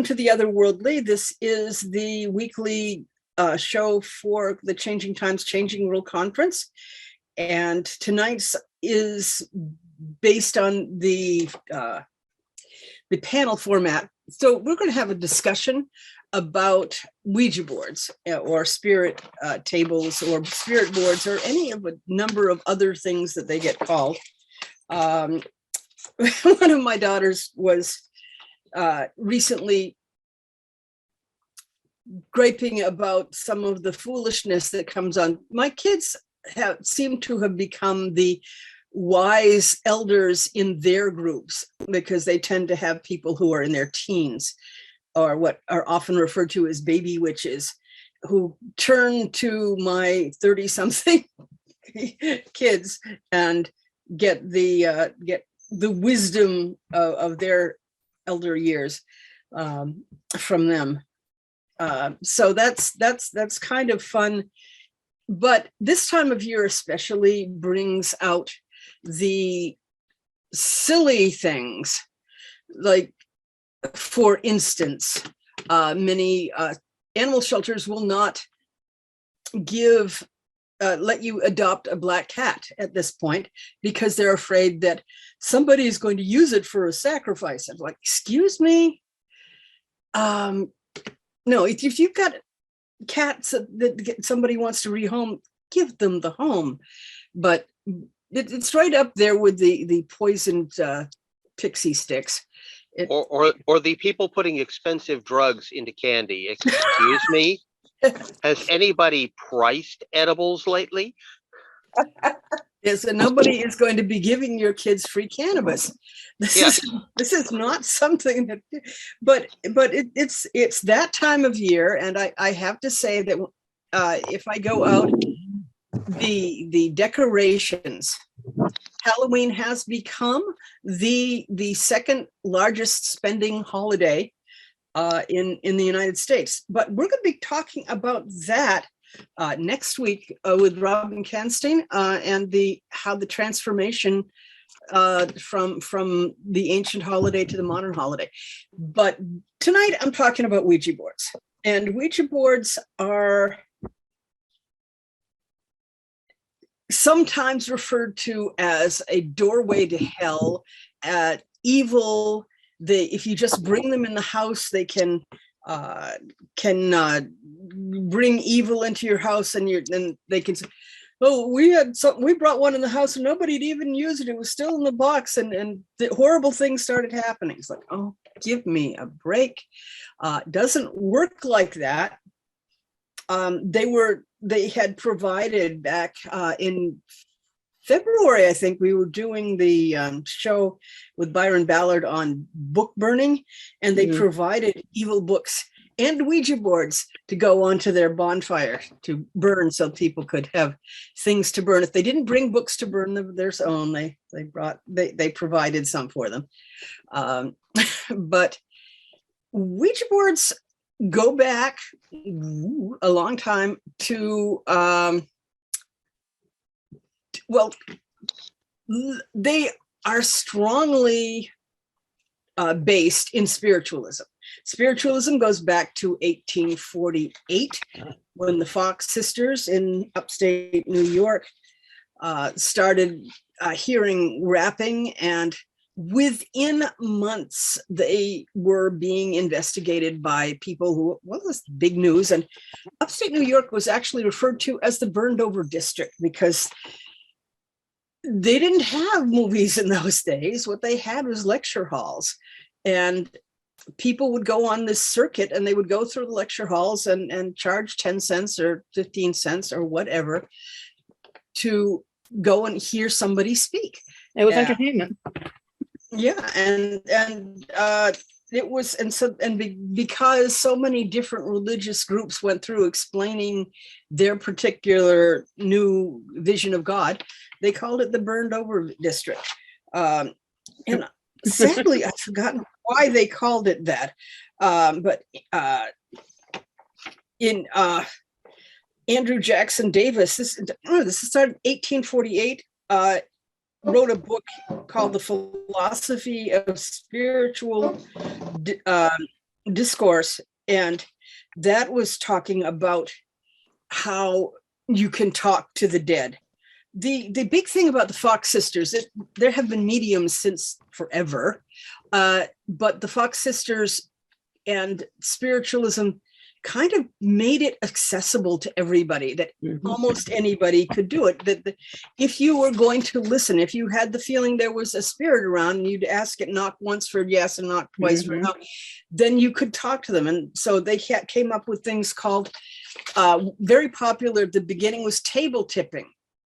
Welcome to the Otherworldly. This is the weekly show for the Changing Times, Changing World Conference. And tonight's is based on the panel format. So we're going to have a discussion about Ouija boards or spirit tables or spirit boards or any of a number of other things that they get called. One of my daughters was recently griping about some of the foolishness that comes on. My kids seem to have become the wise elders in their groups because they tend to have people who are in their teens or what are often referred to as baby witches who turn to my 30-something kids and get the wisdom of their elder years from them. So that's kind of fun. But this time of year especially brings out the silly things. Like, for instance, many animal shelters will not let you adopt a black cat at this point because they're afraid that somebody is going to use it for a sacrifice. I'm like, excuse me? No, if you've got cats that somebody wants to rehome, give them the home. But it's right up there with the poisoned pixie sticks. Or the people putting expensive drugs into candy. Excuse me? Has anybody priced edibles lately? Yes, and nobody is going to be giving your kids free cannabis. This is not something that, but it's that time of year, and I have to say that if I go out, the decorations, Halloween has become the second largest spending holiday in the United States. But we're going to be talking about that next week with Robin Canstein and how the transformation from the ancient holiday to the modern holiday. But tonight I'm talking about Ouija boards, and Ouija boards are sometimes referred to as a doorway to hell, evil. If you just bring them in the house, they can bring evil into your house, and they can say, oh, we brought one in the house and nobody'd even use it. It was still in the box, and the horrible things started happening. It's like, oh, give me a break. Doesn't work like that. They had provided back in February, I think, we were doing the show with Byron Ballard on book burning, and they provided evil books and Ouija boards to go onto their bonfire to burn, so people could have things to burn. If they didn't bring books to burn their own, they provided some for them. But Ouija boards go back a long time to well, they are strongly based in spiritualism. Spiritualism goes back to 1848 when the Fox sisters in upstate New York started hearing rapping, and within months they were being investigated by people who, well, this is big news. And upstate New York was actually referred to as the burned over district because they didn't have movies in those days. What they had was lecture halls, and people would go on this circuit and they would go through the lecture halls and charge 10 cents or 15 cents or whatever to go and hear somebody speak. It was entertainment. Yeah, and it was, because so many different religious groups went through explaining their particular new vision of God, they called it the burned over district. And sadly, I've forgotten why they called it that. But in Andrew Jackson Davis, this started 1848, wrote a book called The Philosophy of Spiritual discourse, and that was talking about how you can talk to the dead. The big thing about the Fox sisters, there have been mediums since forever, but the Fox sisters and spiritualism kind of made it accessible to everybody, that almost anybody could do it. That if you were going to listen, if you had the feeling there was a spirit around and you'd ask it, knock once for yes and knock twice for no, then you could talk to them. And so they came up with things called, very popular at the beginning was table tipping,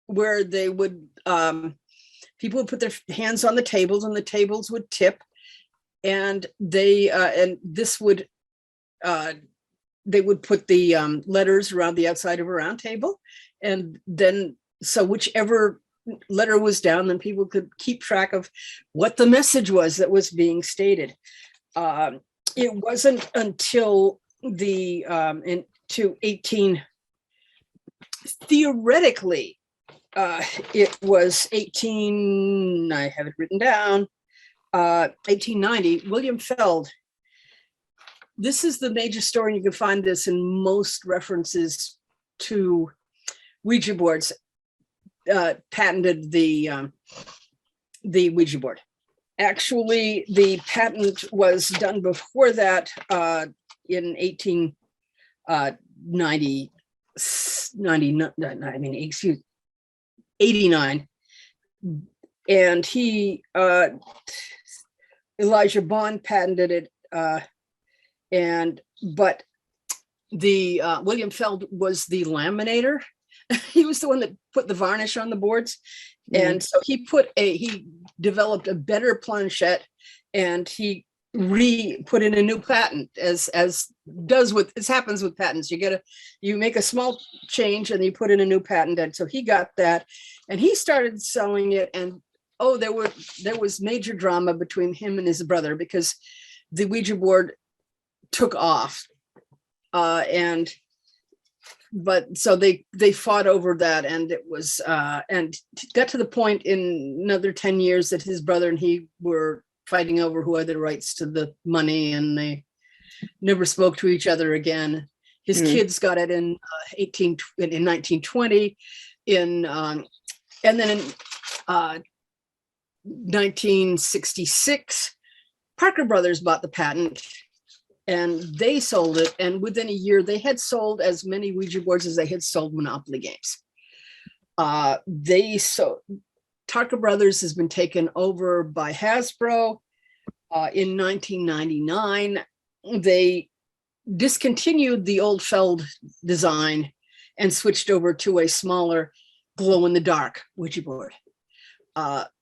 where they would, people would put their hands on the tables and the tables would tip, and they would put the letters around the outside of a round table, and then so whichever letter was down, then people could keep track of what the message was that was being stated. It wasn't until into 18, theoretically, it was 18, I have it written down, 1890, William Feld. This is the major story, and you can find this in most references to Ouija boards, patented the Ouija board. Actually, the patent was done before that, in 89. And Elijah Bond patented it, but the William Feld was the laminator. He was the one that put the varnish on the boards. And so he developed a better planchette, and he put in a new patent, as happens with patents. You make a small change and you put in a new patent. And so he got that, and he started selling it. And there was major drama between him and his brother, because the Ouija board took off, but so they fought over that, and it was and got to the point in another 10 years that his brother and he were fighting over who had the rights to the money, and they never spoke to each other again. His kids got it in 1920, and then in 1966, Parker Brothers bought the patent, and they sold it. And within a year, they had sold as many Ouija boards as they had sold Monopoly games. Parker Brothers has been taken over by Hasbro. In 1999, they discontinued the old Feld design and switched over to a smaller glow-in-the-dark Ouija board.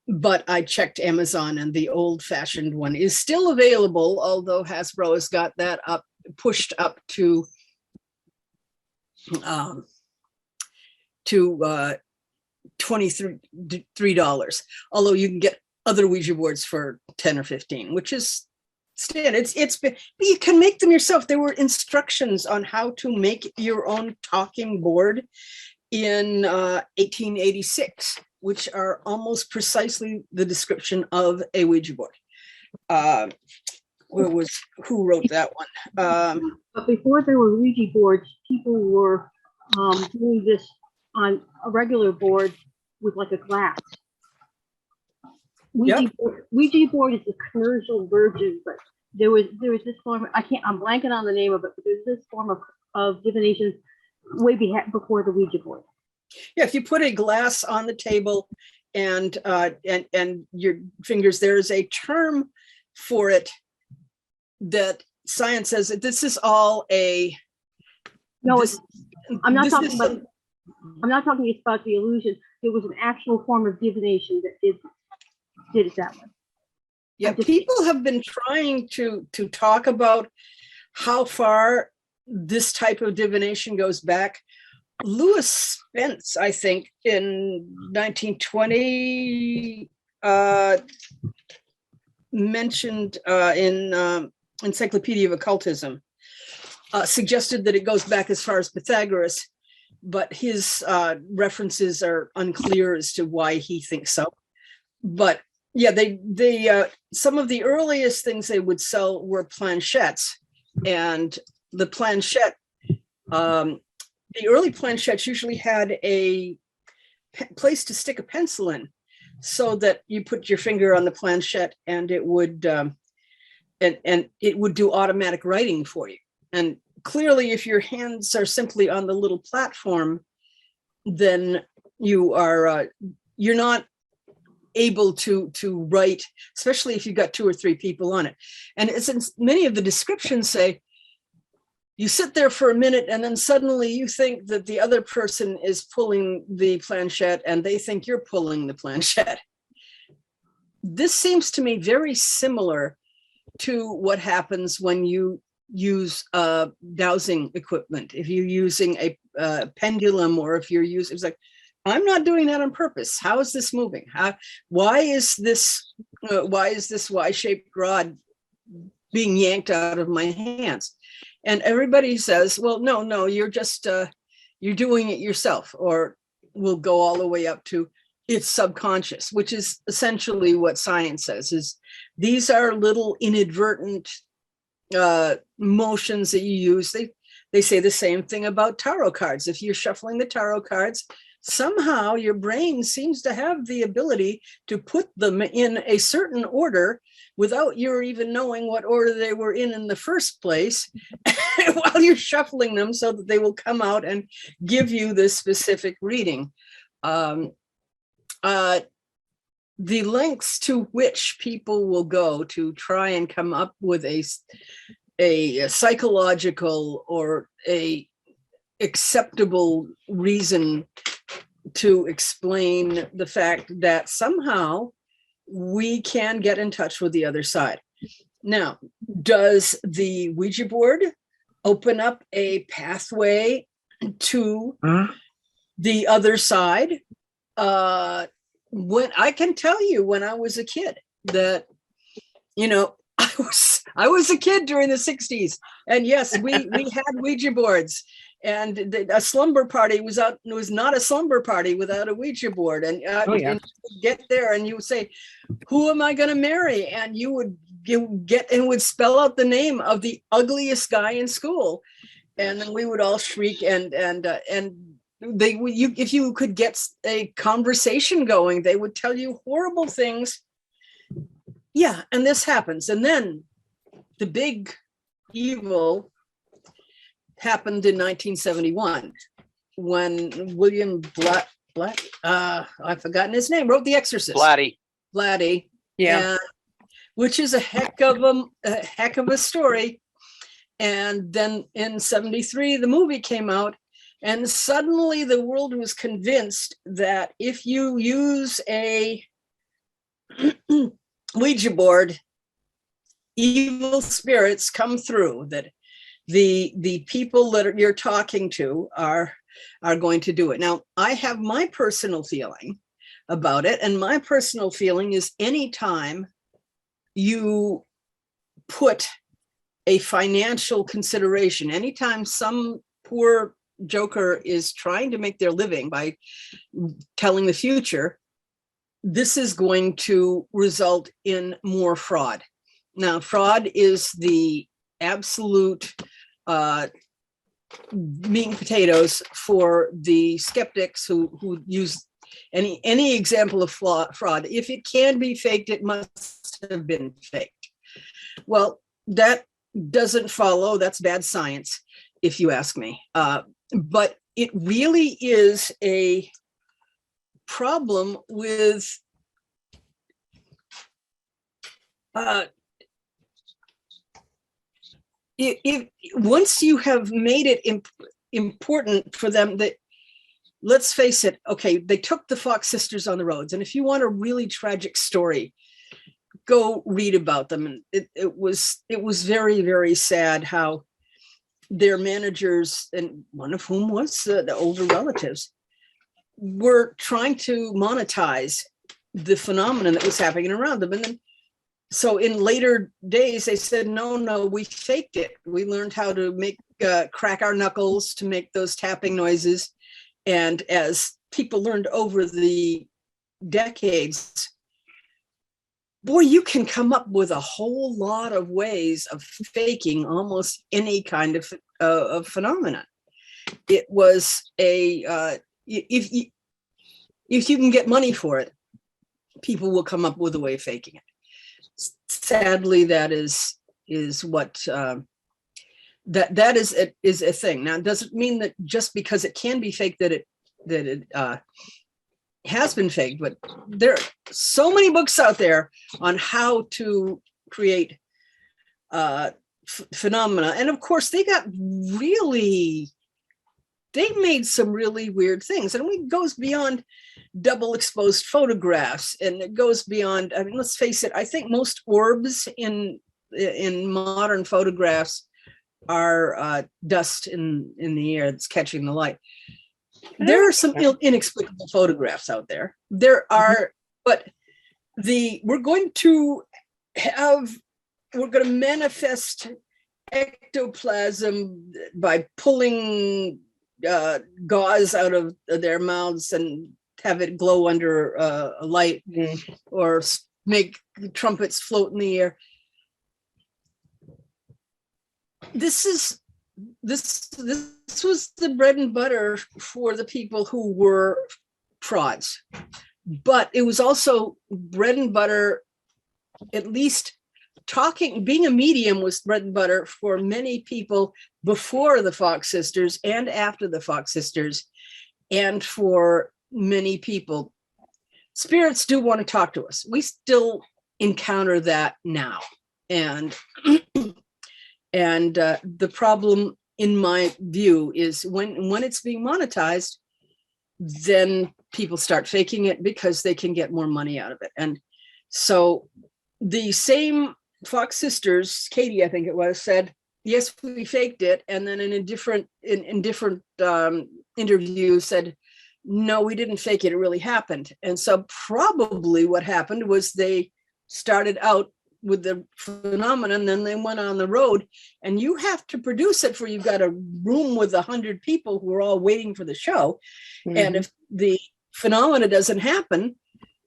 But I checked Amazon, and the old-fashioned one is still available, although Hasbro has got that pushed up to $23, although you can get other Ouija boards for 10 or 15, which is standard. But you can make them yourself. There were instructions on how to make your own talking board in 1886, which are almost precisely the description of a Ouija board. Who wrote that one? But before there were Ouija boards, people were doing this on a regular board with like a glass. Ouija board is the commercial version, but there was this form. I'm blanking on the name of it, but there's this form of divination way before the Ouija board. Yeah, if you put a glass on the table and your fingers, there is a term for it that science says that this is all a. No, I'm not talking about the illusion. There was an actual form of divination that did it that way. Yeah, people have been trying to talk about how far this type of divination goes back. Lewis Spence, I think, in 1920, mentioned in Encyclopedia of Occultism, suggested that it goes back as far as Pythagoras, but his references are unclear as to why he thinks so. But yeah, they some of the earliest things they would sell were planchettes, And the planchette, the early planchettes usually had a place to stick a pencil in, so that you put your finger on the planchette and it would and it would do automatic writing for you. And clearly, if your hands are simply on the little platform, then you're not able to write, especially if you've got 2 or 3 people on it. And since many of the descriptions say you sit there for a minute and then suddenly you think that the other person is pulling the planchette and they think you're pulling the planchette. This seems to me very similar to what happens when you use dowsing equipment. If you're using a pendulum, or if you're using, it's like, I'm not doing that on purpose. How is this moving? Why is this Y-shaped rod being yanked out of my hands? And everybody says, well, no, you're just, you're doing it yourself. Or we'll go all the way up to it's subconscious, which is essentially what science says, is these are little inadvertent motions that you use. They say the same thing about tarot cards. If you're shuffling the tarot cards, somehow your brain seems to have the ability to put them in a certain order without your even knowing what order they were in the first place, while you're shuffling them so that they will come out and give you this specific reading. The lengths to which people will go to try and come up with a psychological or a acceptable reason to explain the fact that somehow we can get in touch with the other side. Now, does the Ouija board open up a pathway to the other side? When I can tell you, when I was a kid, that, you know, I was a kid during the 60s, and yes, we had Ouija boards, and a slumber party was not a slumber party without a Ouija board. And, and you would get there and you would say, who am I going to marry? And you would would spell out the name of the ugliest guy in school, and then we would all shriek and if you could get a conversation going, they would tell you horrible things. Yeah, and this happens. And then the big evil happened in 1971 when William Blatt, I've forgotten his name, wrote The Exorcist. Blatty. Yeah. Which is a heck of a story. And then in 73, the movie came out. And suddenly the world was convinced that if you use a Ouija board, evil spirits come through, that the people that you're talking to are going to do it. Now, I have my personal feeling about it. And my personal feeling is anytime you put a financial consideration, anytime some poor joker is trying to make their living by telling the future, this is going to result in more fraud. Now, fraud is the absolute meat and potatoes for the skeptics who use any example of fraud. If it can be faked, it must have been faked. Well, that doesn't follow. That's bad science, if you ask me. But it really is a problem with once you have made it important for them, that, let's face it, okay, they took the Fox sisters on the roads. And if you want a really tragic story, go read about them. And it was very, very sad how their managers, and one of whom was the older relatives, were trying to monetize the phenomenon that was happening around them. And then, so in later days, they said, no, we faked it. We learned how to crack our knuckles to make those tapping noises. And as people learned over the decades, boy, you can come up with a whole lot of ways of faking almost any kind of phenomenon. It was if you can get money for it, people will come up with a way of faking it. Sadly, that is what that is a thing. Now, it doesn't mean that just because it can be faked that it has been faked, but there are so many books out there on how to create phenomena, and of course they made some really weird things, and it goes beyond double exposed photographs, and it goes beyond, I mean, let's face it, I think most orbs in modern photographs are dust in the air that's catching the light. There are some inexplicable photographs out there. There are, but we're going to manifest ectoplasm by pulling gauze out of their mouths and have it glow under a light, or make trumpets float in the air. This was the bread and butter for the people who were frauds, but it was also bread and butter, at least being a medium was bread and butter for many people before the Fox sisters and after the Fox sisters, and for many people. Spirits do want to talk to us. We still encounter that now. And the problem, in my view, is when it's being monetized, then people start faking it because they can get more money out of it. And so the same Fox sisters, Katie, I think it was, said, yes, we faked it. And then in different interviews said, no, we didn't fake it. It really happened. And so probably what happened was they started out with the phenomenon, then they went on the road, and you have to produce it for, you've got a room with 100 people who are all waiting for the show. Mm-hmm. And if the phenomena doesn't happen,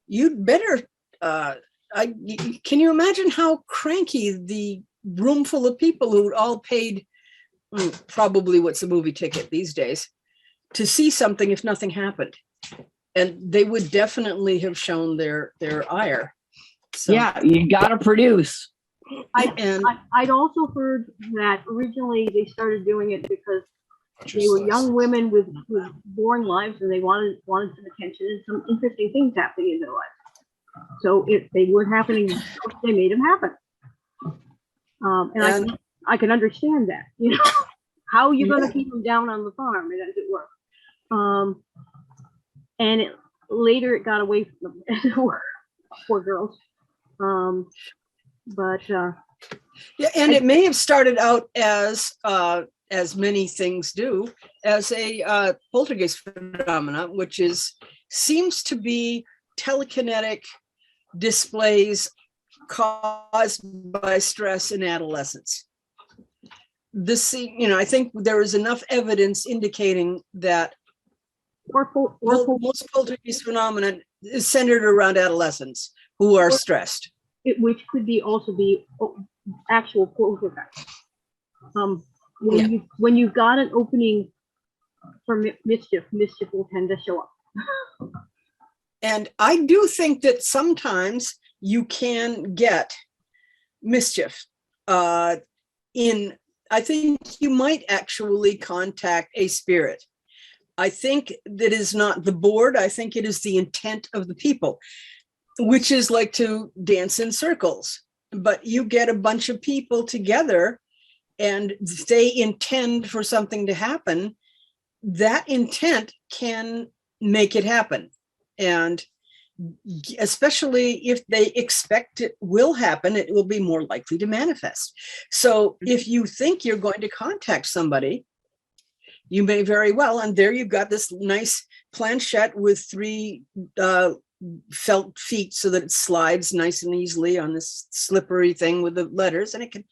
you'd better, can you imagine how cranky the room full of people who all paid probably what's a movie ticket these days to see something if nothing happened? And they would definitely have shown their ire. So, yeah, you got to produce. I'd also heard that originally they started doing it because they were young women with boring lives, and they wanted some attention and some interesting things happening in their lives. So if they weren't happening, they made them happen. And I can understand that. You know, how are you going to keep them down on the farm, as it were? And later it got away from them, as it were. Poor girls. It may have started out as many things do, as a poltergeist phenomena, which seems to be telekinetic displays caused by stress in adolescence. I think there is enough evidence indicating that most poltergeist phenomenon is centered around adolescents who are stressed. Which could also be actual poltergeist. When you've got an opening for mischief will tend to show up. And I do think that sometimes you can get mischief. I think you might actually contact a spirit. I think that is not the board. I think it is the intent of the people, which is like to dance in circles. But you get a bunch of people together and they intend for something to happen. That intent can make it happen. And especially if they expect it will happen, it will be more likely to manifest. So if you think you're going to contact somebody, you may very well, and there you've got this nice planchette with 3 felt feet so that it slides nice and easily on this slippery thing with the letters, and it can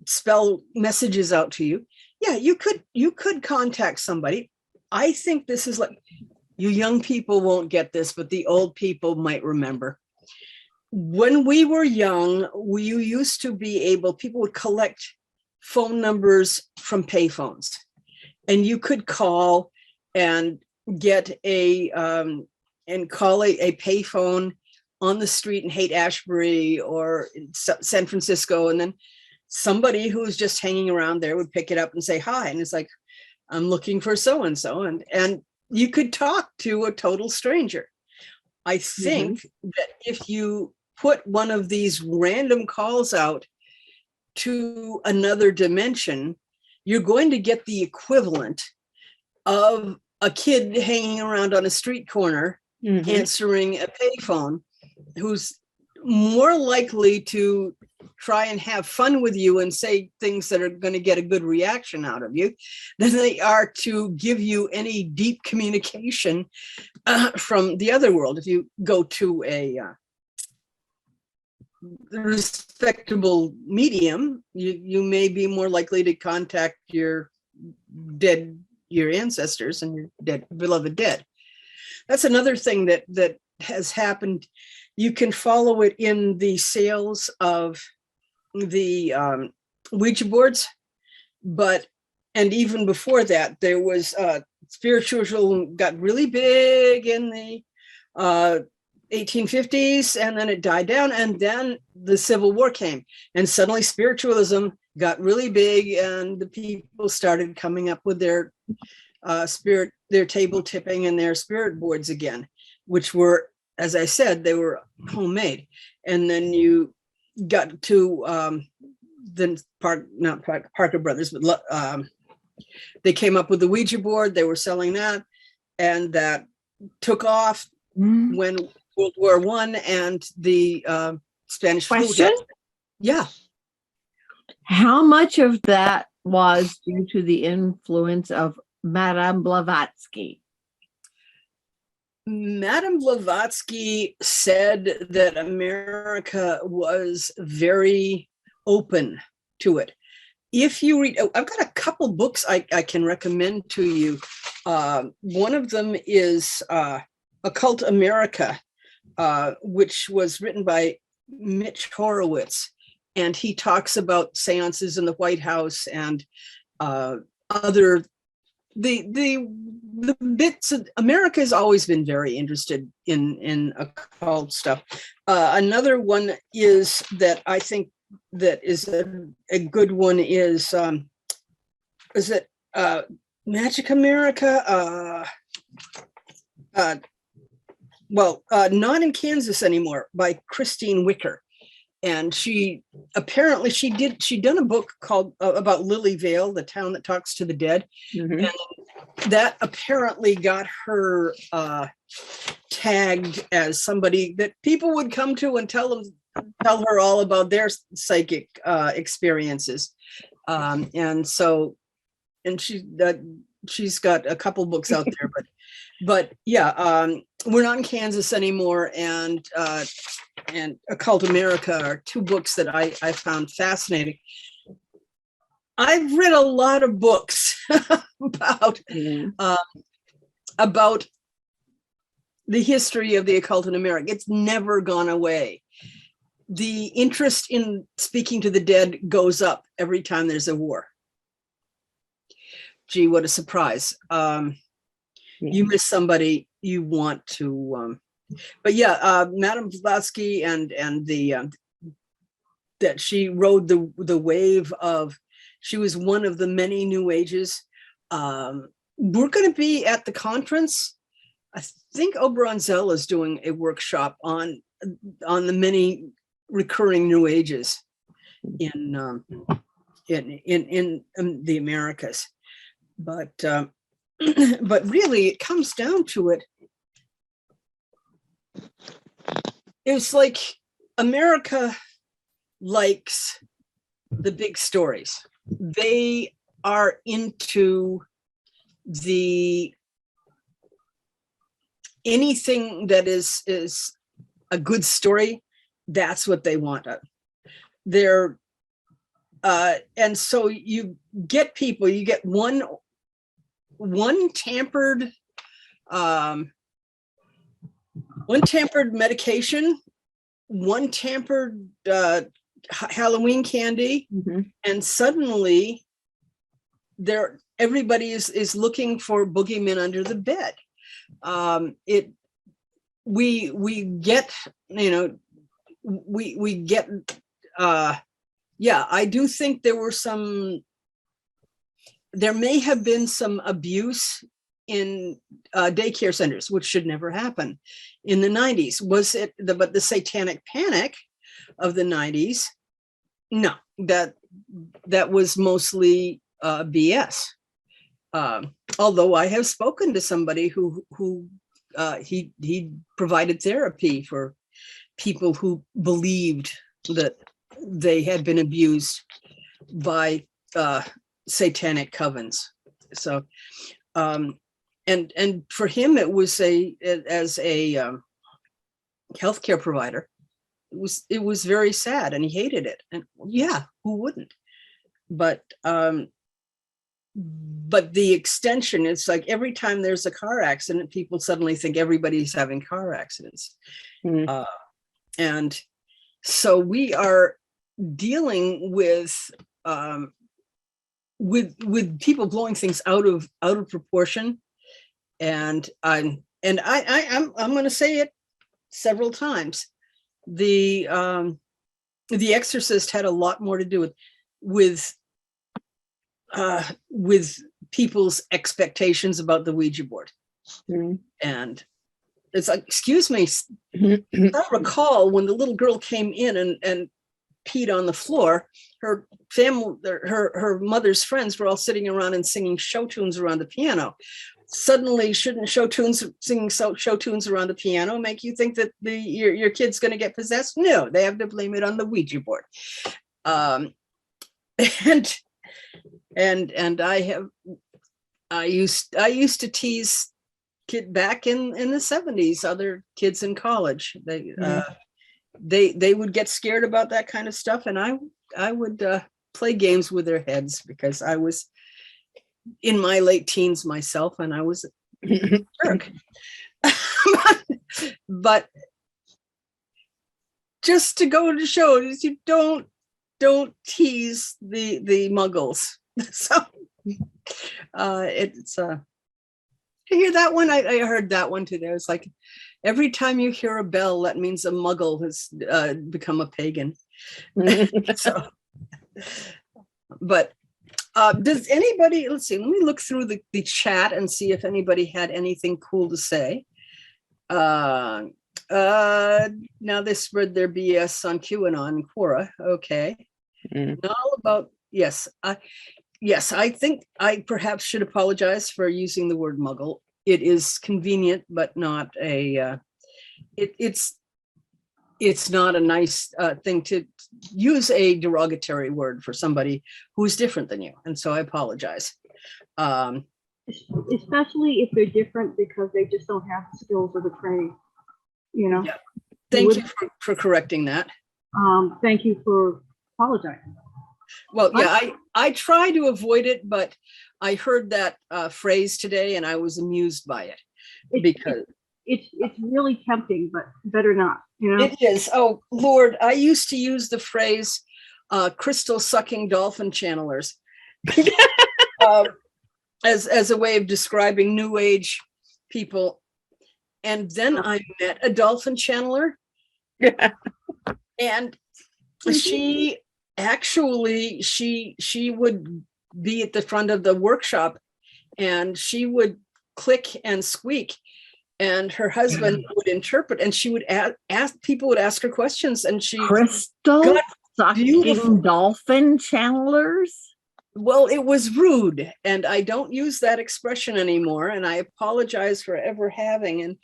spell messages out to you. Yeah, you could contact somebody. I think this is like, you young people won't get this, but the old people might remember. when we were young, we used to be able, people would collect phone numbers from payphones, and you could call and get and call a payphone on the street in Haight-Ashbury or San Francisco, and then somebody who was just hanging around there would pick it up and say hi, and it's like, I'm looking for so and so, and you could talk to a total stranger. I think that if you put one of these random calls out to another dimension, you're going to get the equivalent of a kid hanging around on a street corner answering a payphone, who's more likely to try and have fun with you and say things that are going to get a good reaction out of you than they are to give you any deep communication from the other world. If you go to a respectable medium, you may be more likely to contact your ancestors and your beloved dead. That's another thing that has happened. You can follow it in the sales of the Ouija boards, and even before that, there was spiritualism got really big in the 1850s, and then it died down, and then the Civil War came, and suddenly spiritualism got really big, and the people started coming up with their their table tipping and their spirit boards again, which were, as I said, they were homemade. And then you got to not Parker Brothers, but they came up with the Ouija board. They were selling that, and that took off when World War I and the Spanish flu Question? hit. Yeah. How much of that was due to the influence of Madame Blavatsky? Madame Blavatsky said that America was very open to it. If you read, I've got a couple books I can recommend to you. One of them is Occult America, which was written by Mitch Horowitz, and he talks about seances in the White House and other the bits of America has always been very interested in occult stuff. Another one is that I think that is a good one is it Magic America? Not in Kansas anymore, by Christine Wicker. And she apparently she'd done a book called about Lily Vale, the town that talks to the dead. And that apparently got her tagged as somebody that people would come to and tell her all about their psychic experiences. And she's got a couple books out there, but yeah, we're not in Kansas anymore, and Occult America are two books that I found fascinating. I've read a lot of books about the history of the occult in America. It's never gone away. The interest in speaking to the dead goes up every time there's a war. Gee, what a surprise. You miss somebody you want to, but yeah, Madame Blavatsky and the that she rode the wave of, she was one of the many New Ages. We're going to be at the conference. I think Oberonzell is doing a workshop on the many recurring New Ages in the Americas, but really it comes down to it. It's like America likes the big stories. They are into anything that is a good story. That's what they want. And so you get people, you get one tampered medication one tampered Halloween candy, Mhm. and suddenly everybody is looking for boogeymen under the bed. We get, we get, I do think there may have been some abuse in daycare centers, which should never happen in the 90s. Was it but the satanic panic of the 90s? No, that was mostly BS. Although I have spoken to somebody who he provided therapy for people who believed that they had been abused by satanic covens. So, and for him, it was as a healthcare provider, it was very sad, and he hated it. And yeah, who wouldn't? But the extension, it's like every time there's a car accident, people suddenly think everybody's having car accidents. Mm. And so we are dealing with people blowing things out of proportion. And I'm going to say it several times. The Exorcist had a lot more to do with people's expectations about the Ouija board. Mm. And it's like, excuse me, I recall when the little girl came in and peed on the floor, her family, her mother's friends were all sitting around and singing show tunes around the piano. Suddenly, shouldn't singing show tunes around the piano make you think that your kid's going to get possessed? No, they have to blame it on the Ouija board. And I used to tease kid back in the 70s, other kids in college. They would get scared about that kind of stuff, and I would play games with their heads, because I was in my late teens myself, and I was a jerk. But just to go to show is, you don't tease the muggles. So it's I hear that one. I heard that one today. It's like, every time you hear a bell, that means a muggle has become a pagan. So, but does anybody, let's see, let me look through the chat and see if anybody had anything cool to say. Now they spread their BS on QAnon and Quora. Okay. Mm. Not all about, yes, I think I perhaps should apologize for using the word muggle. It is convenient, but not a, it's not a nice thing to use a derogatory word for somebody who's different than you. And so I apologize. Especially if they're different because they just don't have the skills or the training, Yeah. Thank you for correcting that. Thank you for apologizing. Well, yeah, I try to avoid it, but I heard that phrase today and I was amused by it, because it's really tempting, but better not, It is. Oh, Lord, I used to use the phrase crystal sucking dolphin channelers as a way of describing New Age people. And then I met a dolphin channeler, and she actually, she would be at the front of the workshop, and she would click and squeak, and her husband would interpret, and she would ask people would ask her questions, and she Crystal sucking beautiful. dolphin channelers. Well, it was rude, and I don't use that expression anymore, and I apologize for ever having. And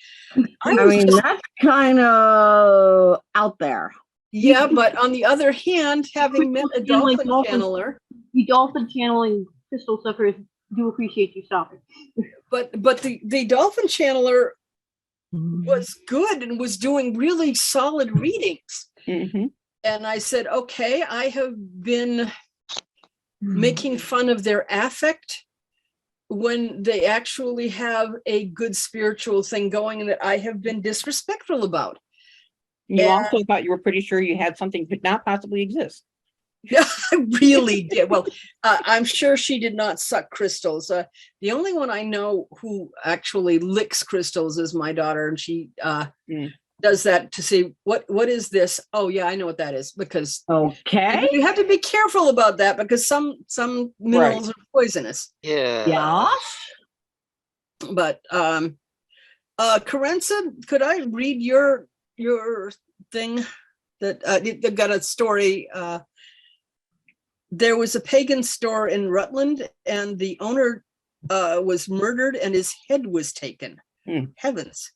I mean, that's kind of out there. Yeah, but on the other hand, having met a dolphin channeler, the dolphin channeling crystal suckers do appreciate you stopping. but the dolphin channeler was good and was doing really solid readings. Mm-hmm. And I said, okay, I have been making fun of their affect when they actually have a good spiritual thing going, and that I have been disrespectful about. You Yeah. also thought you were pretty sure you had something could not possibly exist. I really did. Well, I'm sure she did not suck crystals. The only one I know who actually licks crystals is my daughter, and she does that to see what is this? Oh yeah, I know what that is, because Okay. you have to be careful about that because some minerals are poisonous. Yeah. Yeah. But Carenza, could I read your thing? That they've got a story. There was a pagan store in Rutland, and the owner was murdered, and his head was taken. Heavens!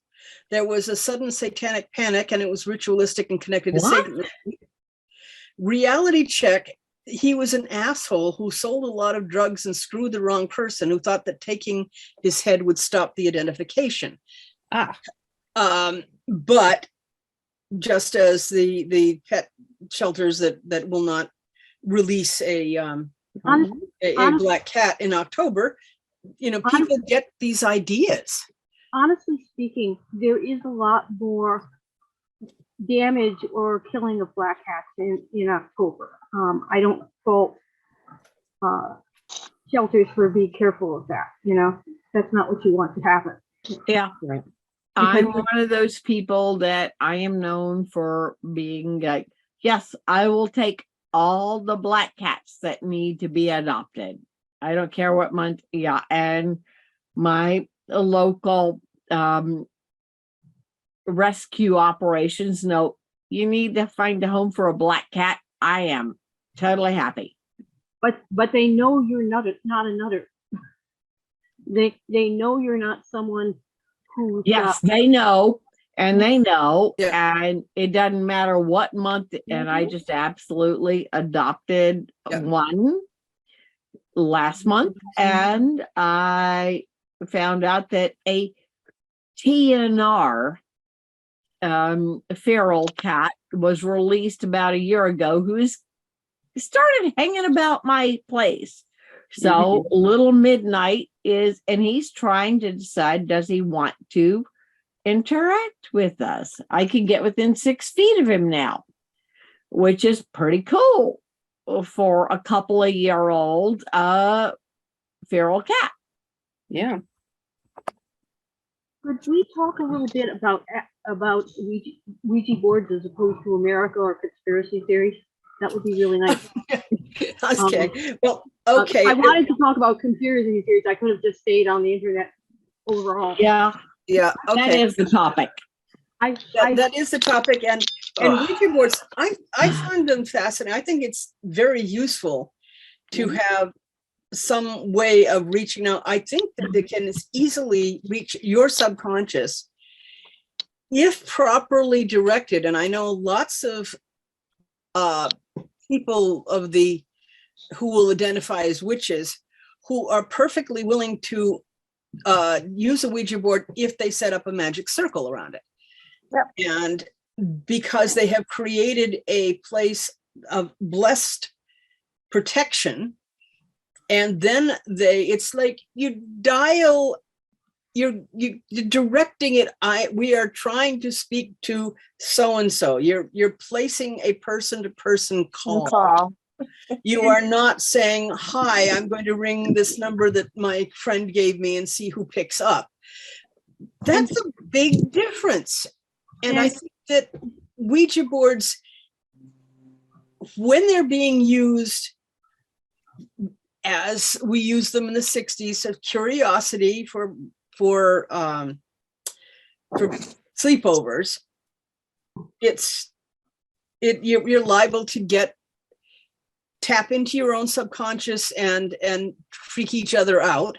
There was a sudden satanic panic, and it was ritualistic and connected to Satan. Reality check. He was an asshole who sold a lot of drugs and screwed the wrong person, who thought that taking his head would stop the identification. But just as the pet shelters that will not release a black cat in October, people get these ideas. Honestly speaking, there is a lot more damage or killing of black cats in October. I don't fault shelters for being careful of that. That's not what you want to happen. Yeah. Right. I'm one of those people that I am known for being like, yes, I will take all the black cats that need to be adopted. I don't care what month. Yeah. And my local rescue operations know you need to find a home for a black cat. I am totally happy. But they know you're not another. They know you're not someone who. Yes, they know. And they know, Yeah. and it doesn't matter what month. And I just absolutely adopted one last month, and I found out that a TNR feral cat was released about a year ago, who's started hanging about my place. So Little Midnight and he's trying to decide, does he want to interact with us? I can get within 6 feet of him now, which is pretty cool for a couple of year old feral cat. Yeah. Could we talk a little bit about Ouija boards as opposed to America or conspiracy theories? That would be really nice. Okay. Well, okay. I wanted to talk about conspiracy theories. I could have just stayed on the internet overall. Yeah. Yeah. That Okay. is the topic. That is the topic, and Ouija boards. I find them fascinating. I think it's very useful to have some way of reaching out. I think that they can easily reach your subconscious if properly directed. And I know lots of people who will identify as witches who are perfectly willing to use a Ouija board if they set up a magic circle around it. Yep. And because they have created a place of blessed protection, and then it's like you dial, you're directing it. We are trying to speak to so-and-so. You're placing a person-to-person call. You are not saying, hi, I'm going to ring this number that my friend gave me and see who picks up. That's a big difference. And I think that Ouija boards, when they're being used as we used them in the 60s, so curiosity for sleepovers, you're liable to tap into your own subconscious and freak each other out,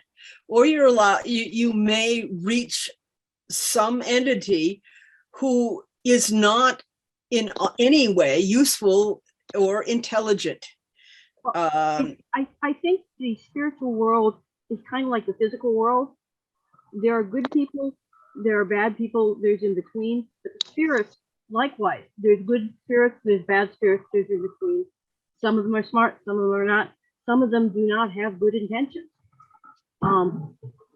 or you may reach some entity who is not in any way useful or intelligent. I think the spiritual world is kind of like the physical world. There are good people, there are bad people, there's in between. But the spirits, likewise, there's good spirits, there's bad spirits, there's in between. Some of them are smart, some of them are not. Some of them do not have good intentions.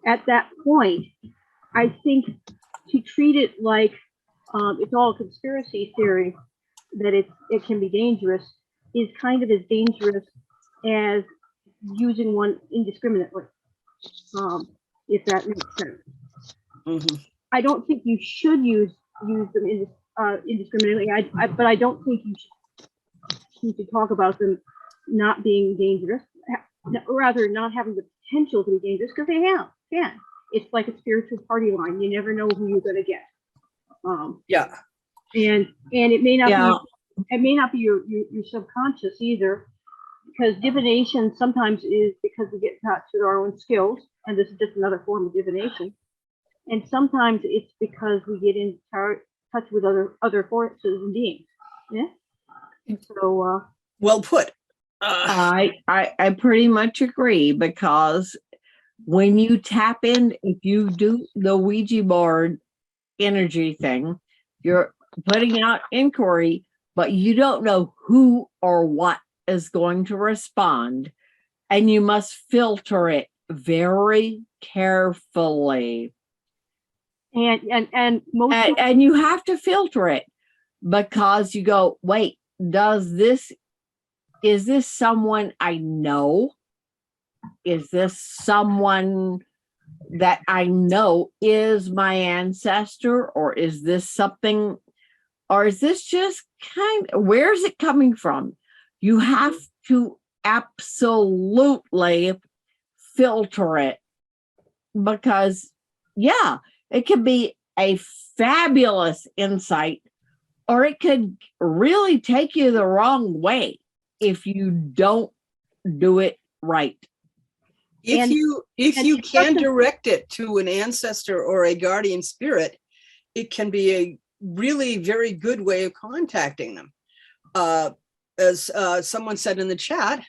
At that point, I think to treat it like it's all a conspiracy theory that it can be dangerous, is kind of as dangerous as using one indiscriminately, if that makes sense. Mhm. I don't think you should use them indiscriminately. But I don't think you should talk about them not being dangerous, rather not having the potential to be dangerous, because they can. It's like a spiritual party line. You never know who you're going to get. Yeah. And it may not Yeah. be your subconscious either, because divination sometimes is because we get in touch with our own skills, and this is just another form of divination. And sometimes it's because we get in touch with other forces and beings. Yeah. So Well put. I pretty much agree, because when you tap in, if you do the Ouija board energy thing, you're putting out inquiry, but you don't know who or what is going to respond, and you must filter it very carefully. and most And you have to filter it, because you go, wait, is this someone I know? Is this someone that I know is my ancestor? Or is this something, or is this just where's it coming from? You have to absolutely filter it, because it could be a fabulous insight, or it could really take you the wrong way if you don't do it right. If you it can doesn't- direct it to an ancestor or a guardian spirit, it can be a really very good way of contacting them. As someone said in the chat,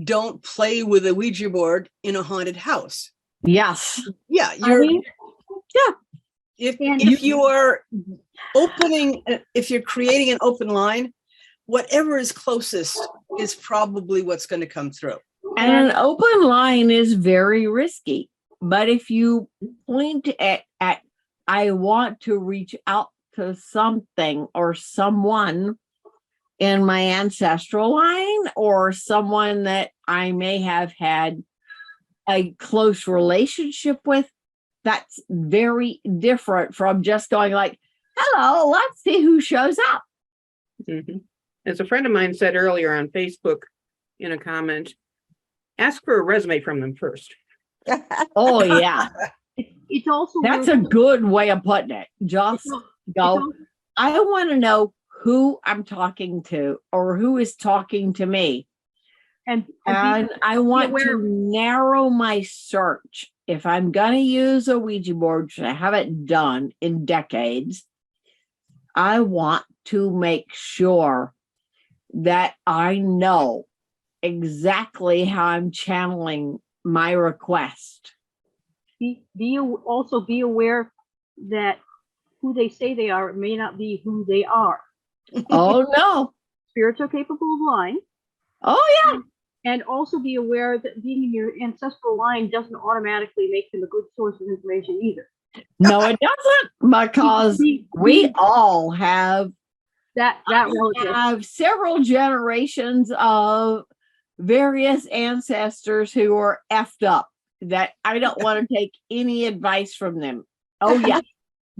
don't play with a Ouija board in a haunted house. Yes. Yeah, if you are if you're creating an open line, whatever is closest is probably what's going to come through. And an open line is very risky. But if you point at I want to reach out to something or someone in my ancestral line, or someone that I may have had a close relationship with, that's very different from just going like, hello, let's see who shows up. Mhm. As a friend of mine said earlier on Facebook in a comment, ask for a resume from them first. Oh, yeah. it's also That's a good way of putting it. Just go, I want to know who I'm talking to, or who is talking to me. and I want aware to of it. narrow my search. If I'm going to use a Ouija board, which I haven't done in decades, I want to make sure that I know exactly how I'm channeling my request. Also be aware that who they say they are may not be who they are. Oh, no. Spirits are capable of lying. Oh, yeah. And also be aware that being in your ancestral line doesn't automatically make them a good source of information either. No, it doesn't, because we all have relative. several generations of various ancestors who are effed up that I don't want to take any advice from them. Oh, yeah.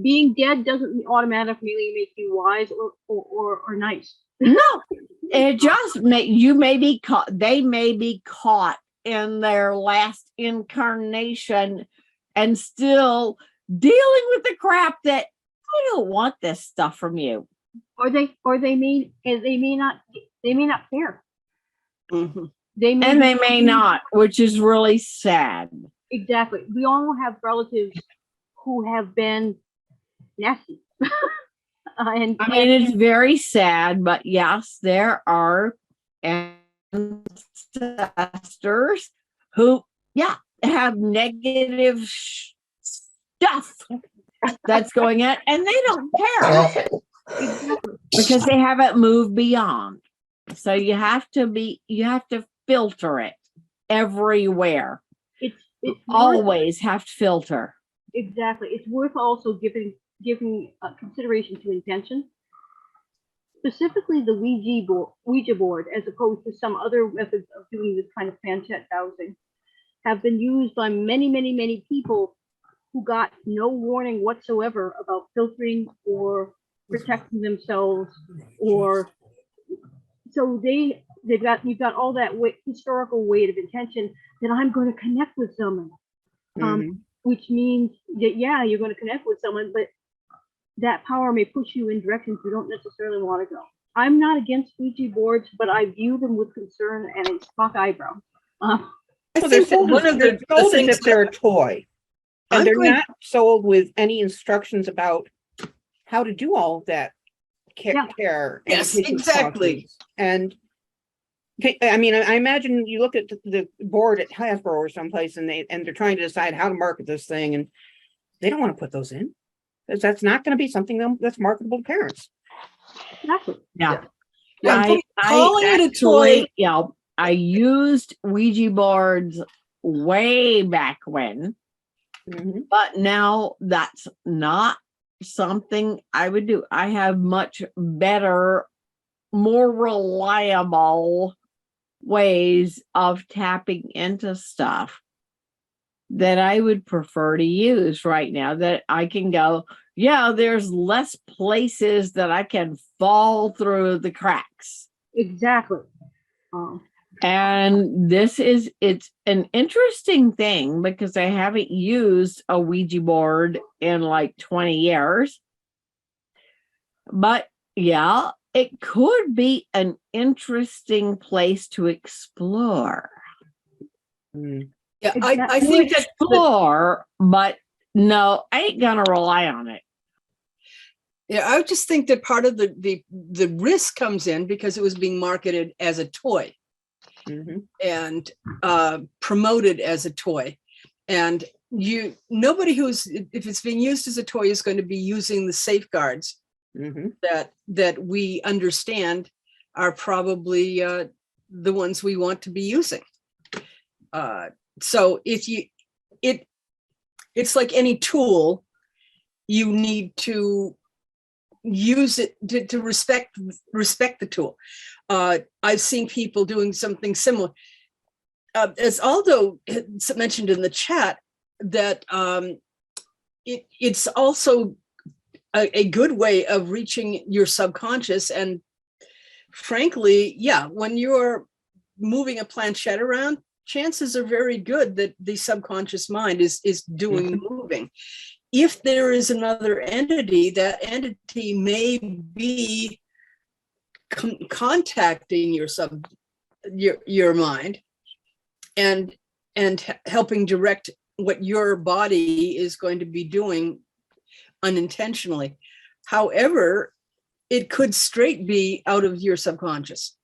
Being dead doesn't automatically make you wise or nice. No, it just you may be caught. They may be caught in their last incarnation and still dealing with the crap that I don't want this stuff from you. Or they may not care. Mhm. They may not, which is really sad. Exactly. We all have relatives who have been nasty. And I mean, it's very sad, but yes, there are ancestors who, have negative stuff that's going on, and they don't care because they haven't moved beyond. So you have to filter it everywhere. it's Always have to filter. Exactly. It's worth also giving giving consideration to intention. Specifically the Ouija board, as opposed to some other methods of doing this kind of planchette dowsing, have been used by many, many, many people who got no warning whatsoever about filtering or protecting themselves, or so you've got all that historical weight of intention that I'm going to connect with someone, which means that, yeah, you're going to connect with someone, but that power may push you in directions you don't necessarily want to go. I'm not against Ouija boards, but I view them with concern and a stock eyebrow. Well, they're sold as if they're a toy, and they're not sold with any instructions about how to do all of that care. Yes, exactly. And I mean, I imagine you look at the board at Hasbro or someplace, and they're trying to decide how to market this thing, and they don't want to put those in, because that's not going to be something that's marketable to parents. Exactly. Yeah. Calling it a toy. Yeah. I used Ouija boards way back when, but now that's not something I would do. I have much better, more reliable ways of tapping into stuff that I would prefer to use right now, that I can go, yeah, there's less places that I can fall through the cracks. Exactly. And it's an interesting thing because I haven't used a Ouija board in like 20 years. But yeah, it could be an interesting place to explore. Yeah, I think that explore, but no, I ain't gonna rely on it. Yeah, I just think that part of the risk comes in because it was being marketed as a toy and promoted as a toy, and nobody if it's being used as a toy is going to be using the safeguards that we understand are probably the ones we want to be using. So it's like any tool, you need to use it to respect the tool. I've seen people doing something similar. As Aldo mentioned in the chat, that it's also a good way of reaching your subconscious. And frankly, yeah, when you're moving a planchette around, chances are very good that the subconscious mind is doing the moving. If there is another entity, that entity may be contacting your mind and helping direct what your body is going to be doing unintentionally. However, it could straight be out of your subconscious.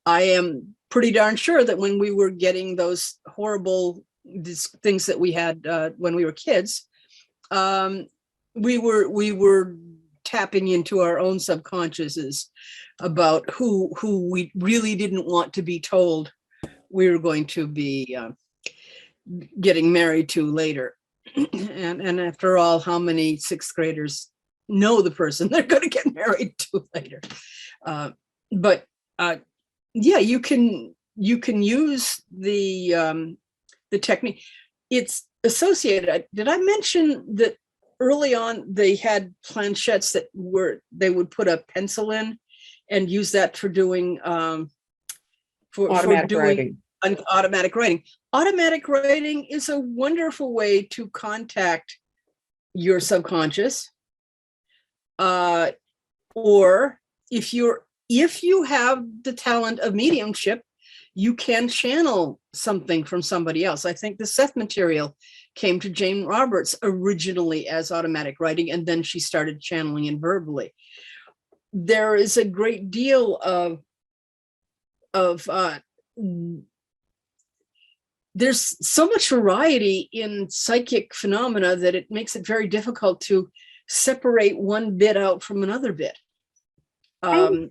I am pretty darn sure that when we were getting those horrible things that we had when we were kids, we were tapping into our own subconsciouses about who we really didn't want to be told we were going to be getting married to later. And after all, how many sixth graders know the person they're going to get married to later? Yeah, you can use the technique. It's associated. Did I mention that early on they had planchettes that they would put a pencil in and use that for doing automatic writing. Automatic writing. Automatic writing is a wonderful way to contact your subconscious. Or if you have the talent of mediumship, you can channel something from somebody else. I think the Seth material came to Jane Roberts originally as automatic writing, and then she started channeling it verbally. There is a great deal of there's so much variety in psychic phenomena that it makes it very difficult to separate one bit out from another bit. Could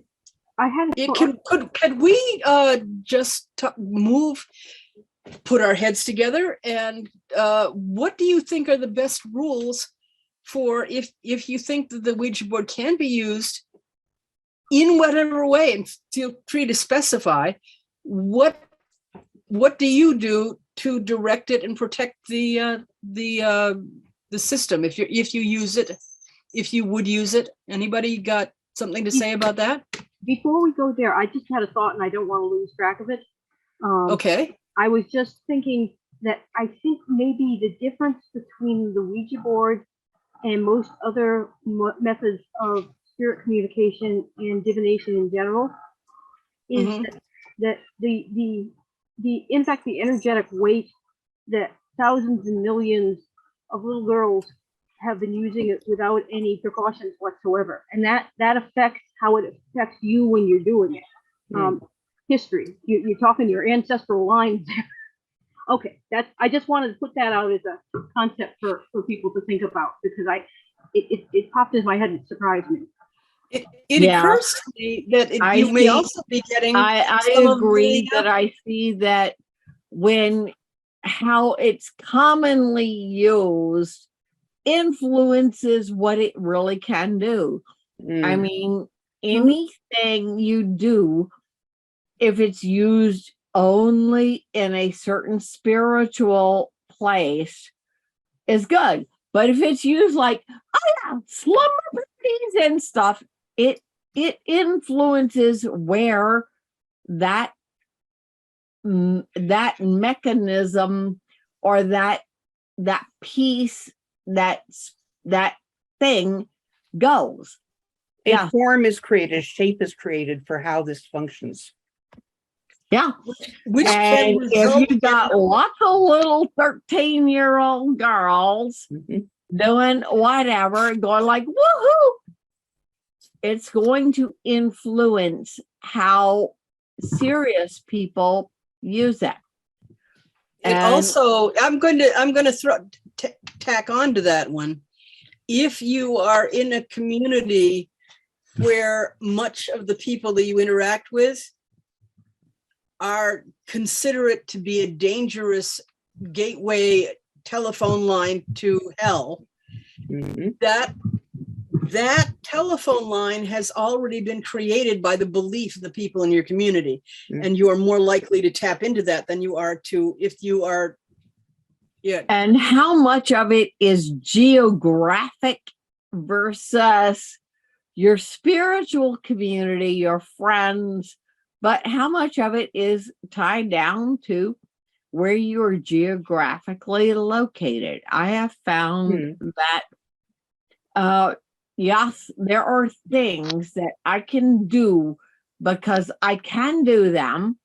we just put our heads together, and what do you think are the best rules for if you think that the Ouija board can be used in whatever way, and feel free to specify what do you do to direct it and protect the system if you use it, if you would use it. Anybody got something to say about that? Before we go there, I just had a thought and I don't want to lose track of it. Okay. I was just thinking that I think maybe the difference between the Ouija board and most other methods of spirit communication and divination in general is that the in fact the energetic weight that thousands and millions of little girls have been using it without any precautions whatsoever, and that affects how it affects you when you're doing it. History, you're talking your ancestral lines. Okay, I just wanted to put that out as a concept for people to think about, because it popped in my head and it surprised me. It occurs to me that you may also be getting. I agree that I see that when how it's commonly used influences what it really can do. I mean, anything you do, if it's used only in a certain spiritual place, is good. But if it's used like, oh yeah, slumber parties and stuff, it influences where that mechanism or that piece, that thing goes. A form is created, shape is created for how this functions. Yeah. Which and if you got lots of little 13-year-old girls doing whatever, going like, woohoo, it's going to influence how serious people use it. And also, I'm going to tack on to that one. If you are in a community where much of the people that you interact with consider it to be a dangerous gateway telephone line to hell, that telephone line has already been created by the belief of the people in your community, and you are more likely to tap into that than you are to if you are. Yeah. And how much of it is geographic versus your spiritual community, your friends, but how much of it is tied down to where you are geographically located? I have found that, yes, there are things that I can do because I can do them.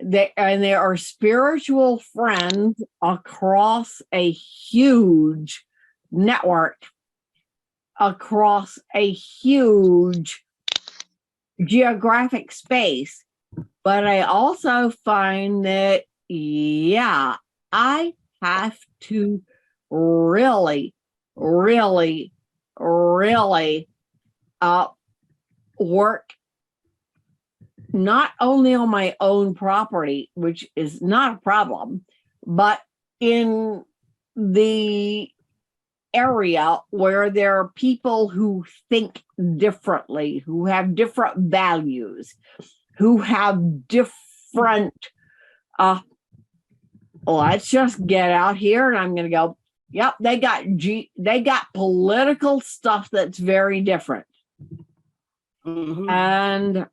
And there are spiritual friends across a huge network, across a huge geographic space. But I also find that, I have to really work not only on my own property, which is not a problem, but in the area where there are people who think differently, who have different values, who have different, let's just get out here and I'm going to go, yep, they got political stuff that's very different. And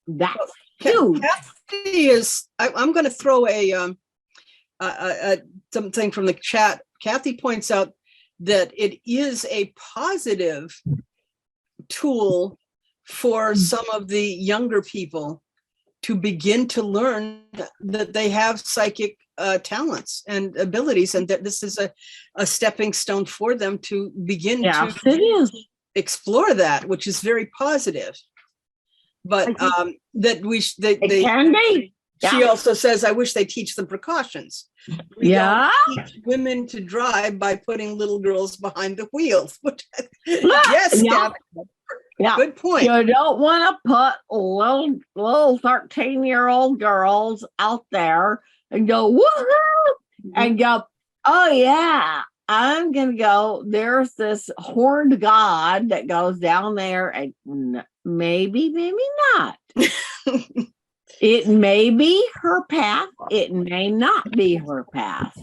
that's huge. Kathy I'm going to throw something from the chat. Kathy points out that it is a positive tool for some of the younger people to begin to learn that they have psychic talents and abilities, and that this is a stepping stone for them to begin to explore that, which is very positive. But that they can be. She also says, I wish they teach them precautions. We don't teach women to drive by putting little girls behind the wheels. Yes, good point. You don't want to put little 13-year-old girls out there and go, woohoo, and go, oh yeah, I'm gonna go. There's this horned god that goes down there, and maybe not. It may be her path. It may not be her path.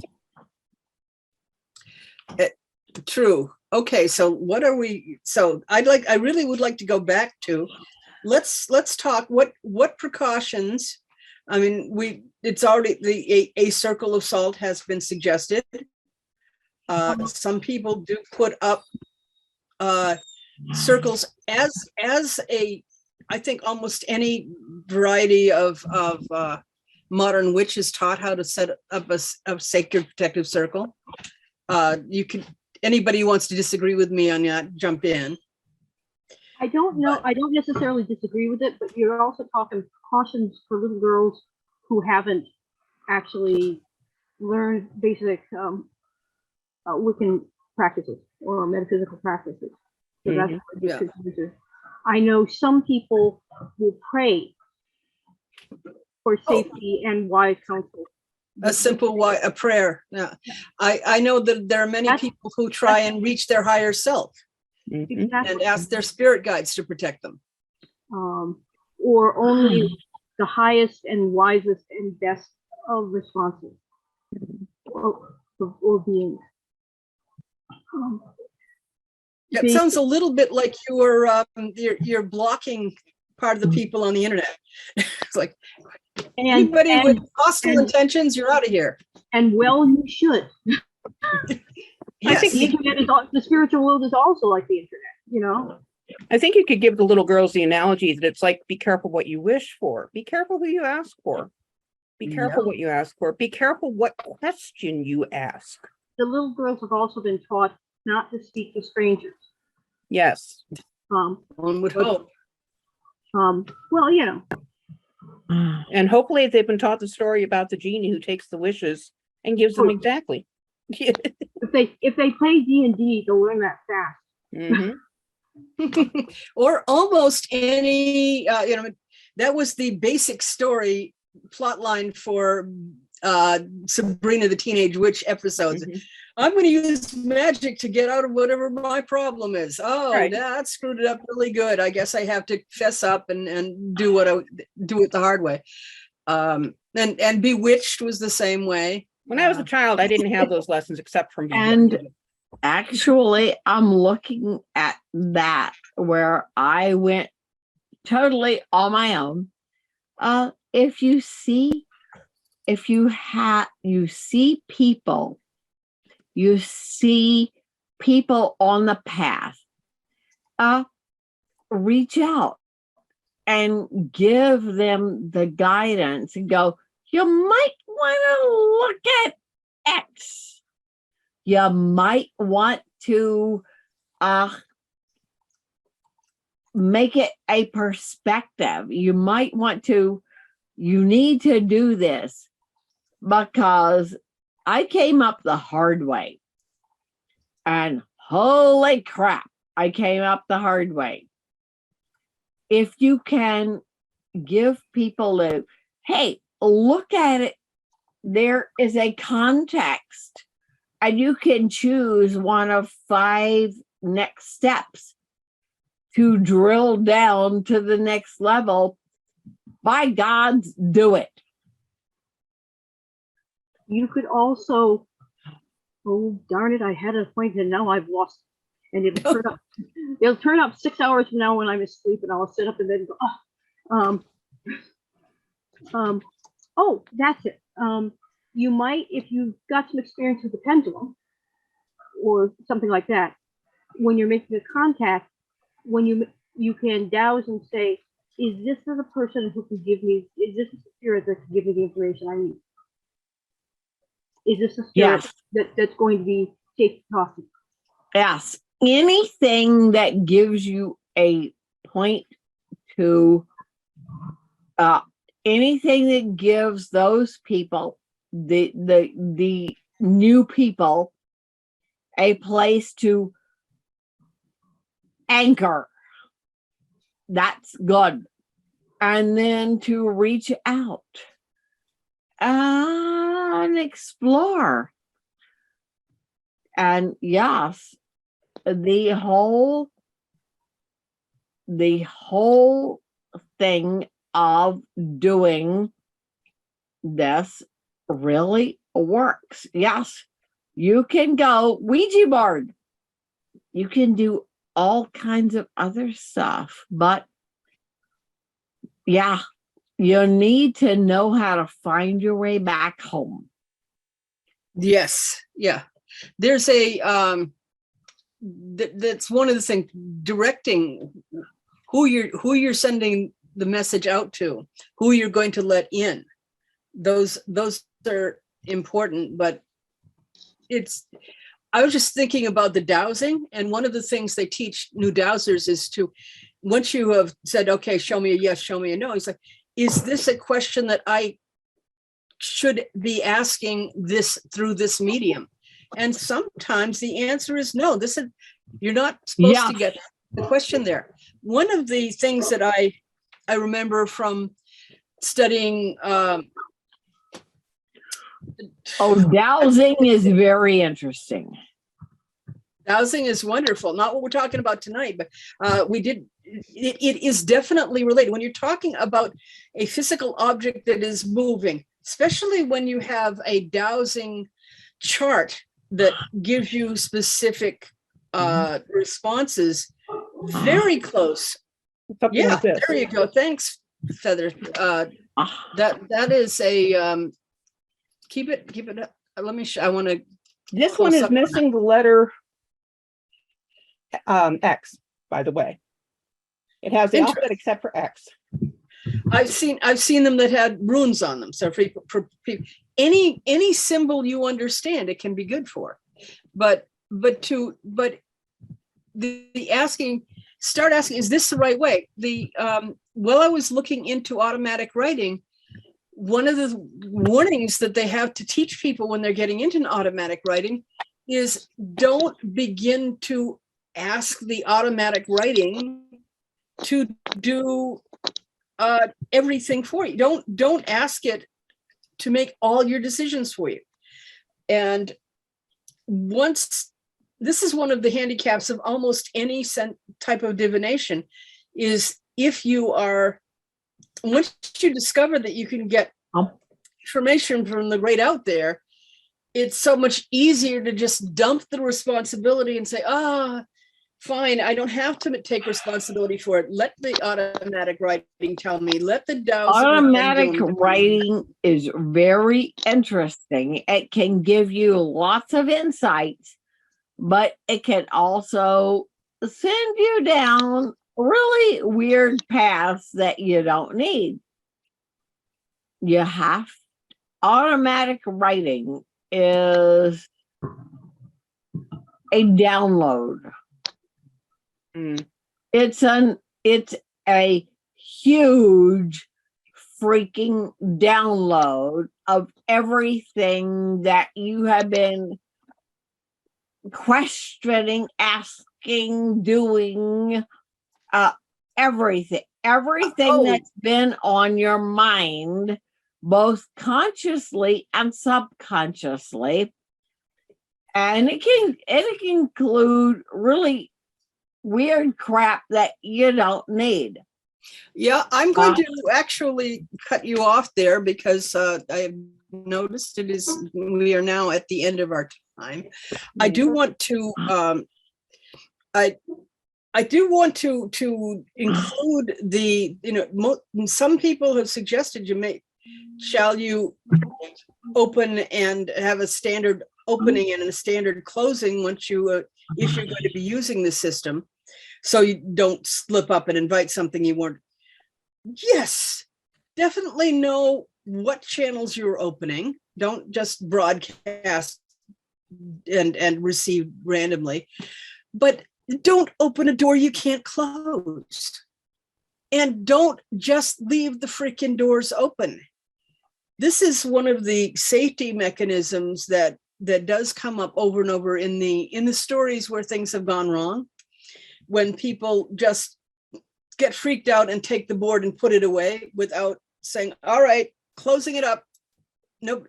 True. Okay, so what are we? So I really would like to go back to. Let's talk. What precautions? I mean, it's already a circle of salt has been suggested. Some people do put up circles as a, I think almost any variety of modern witch is taught how to set up a sacred protective circle. You could, anybody who wants to disagree with me on that, jump in. I don't know. I don't necessarily disagree with it, but you're also talking cautions for little girls who haven't actually learned basic Wiccan practices or metaphysical practices. So that's what Yeah. I know some people will pray for safety and wise counsel. A simple a prayer. Yeah, I know that there are many people who try and reach their higher self Exactly. and ask their spirit guides to protect them. Or only the highest and wisest and best of responses or beings. It sounds a little bit like you're blocking part of the people on the internet. It's like anybody with hostile intentions, you're out of here. And well, you should. Yes. I think The internet is the spiritual world is also like the internet, you know. I think you could give the little girls the analogy that it's like, be careful what you wish for. Be careful who you ask for. Be careful what you ask for. Be careful what question you ask. The little girls have also been taught not to speak to strangers. Yes. One would hope. Well, you know. And hopefully they've been taught the story about the genie who takes the wishes and gives them exactly. If they play D&D, they'll learn that fast. Or almost any, that was the basic story plot line for Sabrina the Teenage Witch episodes. I'm going to use magic to get out of whatever my problem is. Oh, that screwed it up really good. I guess I have to fess up and do it the hard way. And Bewitched was the same way. When I was a child, I didn't have those lessons except from And actually, I'm looking at that where I went totally on my own. If you see people on the path, reach out and give them the guidance and go, you might want to look at X. You might want to make it a perspective. You might want to, you need to do this, because I came up the hard way. And holy crap, I came up the hard way. If you can give people hey, look at it, there is a context, and you can choose one of 5 next steps to drill down to the next level. By God, do it. You could also, oh darn it, I had a point and now I've lost it. And it'll turn up 6 hours from now when I'm asleep, and I'll sit up in bed and go, oh, that's it. You might, if you've got some experience with the pendulum or something like that, when you're making a contact, when you can douse and say, is this the person who can give me, is this a spirit that can give me the information I need? Is this a spirit that's going to be safe to talk to? Yes. Anything that gives you a point to, anything that gives those people, the new people, a place to anchor, that's good. And then to reach out and explore. And yes, the whole thing of doing this really works. Yes, you can go Ouija board. You can do all kinds of other stuff, but yeah, you need to know how to find your way back home. Yes. Yeah. There's a that's one of the things, directing who you're sending the message out to, who you're going to let in. Those are important, but I was just thinking about the dowsing, and one of the things they teach new dowsers is to, once you have said, okay, show me a yes, show me a no, it's like, is this a question that I should be asking this through this medium? And sometimes the answer is no. You're not supposed to get the question there. One of the things that I remember from studying dowsing is very interesting. Dowsing is wonderful. Not what we're talking about tonight, but it is definitely related. When you're talking about a physical object that is moving, especially when you have a dowsing chart that gives you specific responses, very close. Something Yeah, like this. there you go. Thanks, Feather. That is a keep it up. Let me I want to. This one is missing the letter X, by the way. It has the alphabet except for X. I've seen them that had runes on them. So for people, any symbol you understand, it can be good for. But the asking, start asking, is this the right way? While I was looking into automatic writing, one of the warnings that they have to teach people when they're getting into automatic writing is don't begin to ask the automatic writing to do everything for you. Don't ask it to make all your decisions for you. And this is one of the handicaps of almost any type of divination, is if you are, once you discover that you can get information from the great out there, it's so much easier to just dump the responsibility and say, fine, I don't have to take responsibility for it. Let the automatic writing tell me. Let the automatic writing is very interesting. It can give you lots of insights, but it can also send you down really weird paths that you don't need. Automatic writing is a download. It's a huge freaking download of everything that you have been questioning, asking, doing, everything that's been on your mind, both consciously and subconsciously. And it can include really weird crap that you don't need. Yeah, I'm going to actually cut you off there because I have noticed we are now at the end of our time. I do want to I do want to include some people have suggested shall you open and have a standard opening and a standard closing once you if you're going to be using the system, so you don't slip up and invite something you weren't. Yes, definitely know what channels you're opening. Don't just broadcast and receive randomly, but don't open a door you can't close. And don't just leave the freaking doors open. This is one of the safety mechanisms that does come up over and over in the stories where things have gone wrong, when people just get freaked out and take the board and put it away without saying, all right, closing it up. No,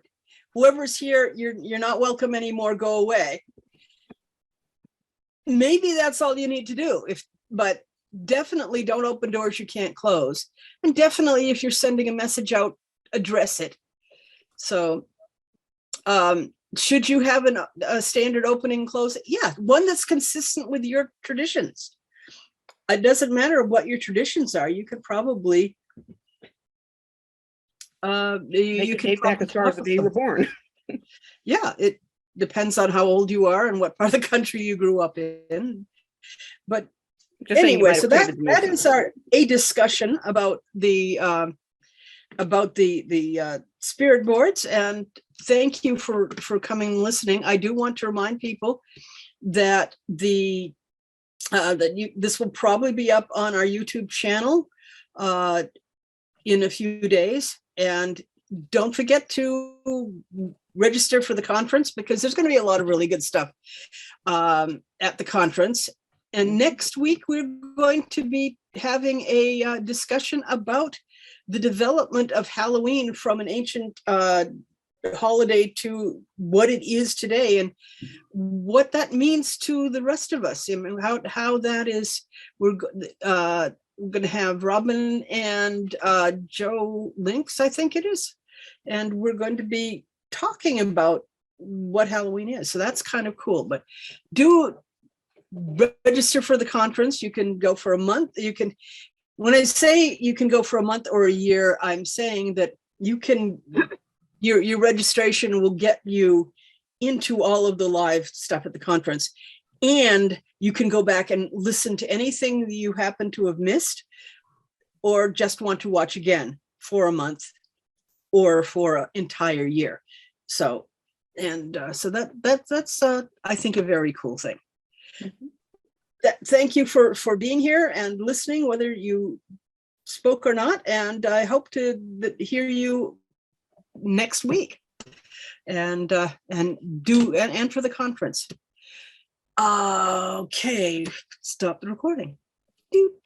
whoever's here, you're not welcome anymore, go away. maybe that's all you need to do. But definitely don't open doors you can't close. And definitely if you're sending a message out, address it. So should you have a standard opening and close? Yeah, one that's consistent with your traditions. It doesn't matter what your traditions are. You could probably You can take back as far as the day you were born. Yeah, it depends on how old you are and what part of the country you grew up in. But Just saying you anyway, might so have created that the is a discussion about the spirit boards. And thank you for coming and listening. I do want to remind people that this will probably be up on our YouTube channel in a few days. And don't forget to register for the conference, because there's going to be a lot of really good stuff at the conference. And next week, we're going to be having a discussion about the development of Halloween from an ancient holiday to what it is today, and what that means to the rest of us. I mean, how that is. We're going to have Robin and Joe Links, I think it is, and we're going to be talking about what Halloween is. So that's kind of cool. But do register for the conference. You can go for a month. You can, when I say you can go for a month or a year, I'm saying that you can, your registration will get you into all of the live stuff at the conference. And you can go back and listen to anything that you happen to have missed or just want to watch again for a month or for an entire year. So, and so that's I think a very cool thing. Mhm. Thank you for being here and listening, whether you spoke or not. And I hope to hear you next week and for the conference. Okay, stop the recording. Doop.